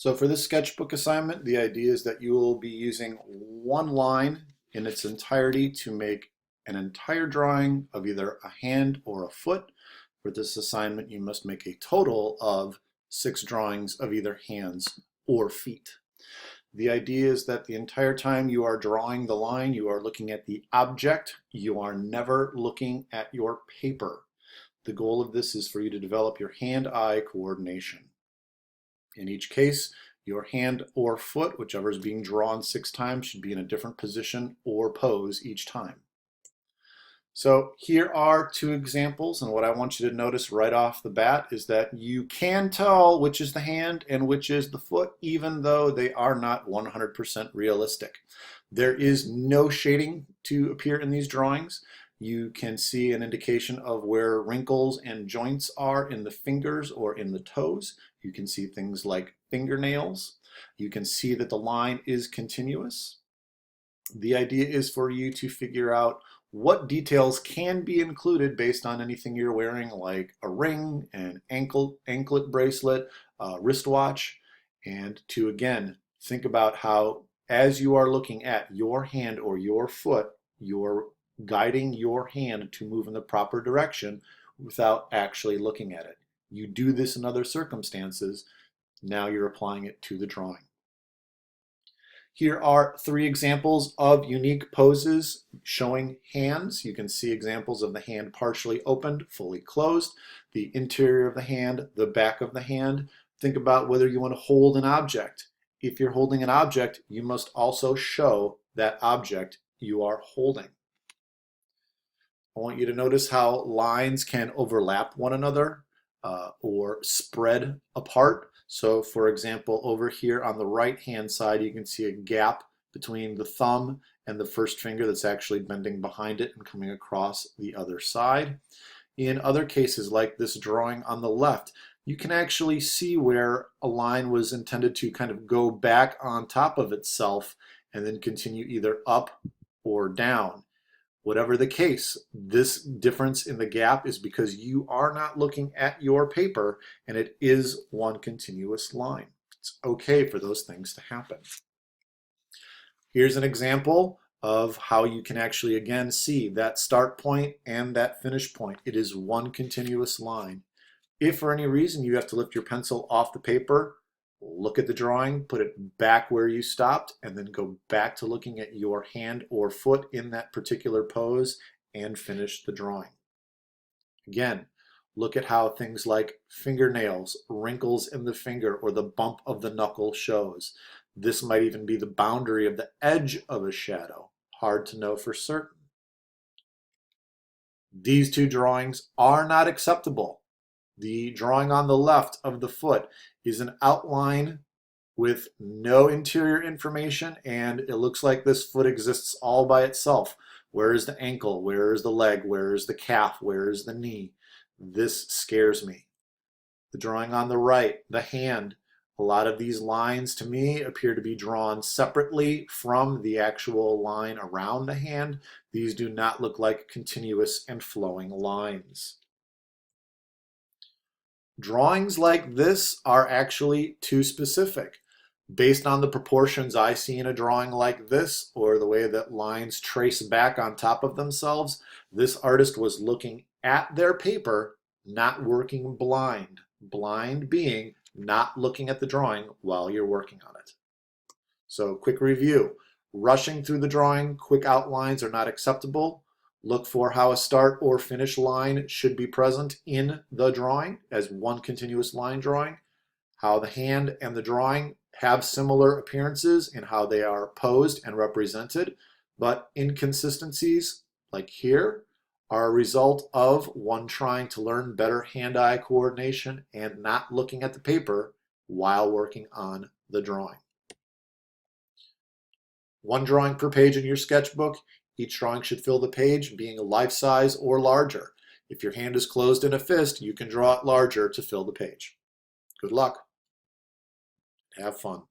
So for this sketchbook assignment, the idea is that you will be using one line in its entirety to make an entire drawing of either a hand or a foot. For this assignment, you must make a total of 6 drawings of either hands or feet. The idea is that the entire time you are drawing the line, you are looking at the object. You are never looking at your paper. The goal of this is for you to develop your hand-eye coordination. In each case, your hand or foot, whichever is being drawn 6 times, should be in a different position or pose each time. So here are 2 examples, and what I want you to notice right off the bat is that you can tell which is the hand and which is the foot, even though they are not 100% realistic. There is no shading to appear in these drawings. You can see an indication of where wrinkles and joints are in the fingers or in the toes. You can see things like fingernails. You can see that the line is continuous. The idea is for you to figure out what details can be included based on anything you're wearing, like a ring, an anklet bracelet, a wristwatch, and to again think about how, as you are looking at your hand or your foot, you're guiding your hand to move in the proper direction without actually looking at it. You do this in other circumstances. Now you're applying it to the drawing. Here are 3 examples of unique poses showing hands. You can see examples of the hand partially opened, fully closed, the interior of the hand, the back of the hand. Think about whether you want to hold an object. If you're holding an object, you must also show that object you are holding. I want you to notice how lines can overlap one another or spread apart. So for example, over here on the right hand side, you can see a gap between the thumb and the first finger that's actually bending behind it and coming across the other side. In other cases, like this drawing on the left, you can actually see where a line was intended to kind of go back on top of itself and then continue either up or down. Whatever the case, this difference in the gap is because you are not looking at your paper and it is one continuous line. It's okay for those things to happen. Here's an example of how you can actually again see that start point and that finish point. It is one continuous line. If for any reason you have to lift your pencil off the paper, look at the drawing, put it back where you stopped, and then go back to looking at your hand or foot in that particular pose and finish the drawing. Again, look at how things like fingernails, wrinkles in the finger, or the bump of the knuckle shows. This might even be the boundary of the edge of a shadow. Hard to know for certain. These 2 drawings are not acceptable. The drawing on the left of the foot is an outline with no interior information, and it looks like this foot exists all by itself. Where is the ankle? Where is the leg? Where is the calf? Where is the knee? This scares me. The drawing on the right, the hand, a lot of these lines to me appear to be drawn separately from the actual line around the hand. These do not look like continuous and flowing lines. Drawings like this are actually too specific. Based on the proportions I see in a drawing like this, or the way that lines trace back on top of themselves, this artist was looking at their paper, not working blind. Blind being not looking at the drawing while you're working on it. So quick review. Rushing through the drawing, quick outlines are not acceptable. Look for how a start or finish line should be present in the drawing as one continuous line drawing. How the hand and the drawing have similar appearances in how they are posed and represented, but inconsistencies, like here, are a result of one trying to learn better hand-eye coordination and not looking at the paper while working on the drawing. One drawing per page in your sketchbook. Each drawing should fill the page, being a life size or larger. If your hand is closed in a fist, you can draw it larger to fill the page. Good luck. Have fun.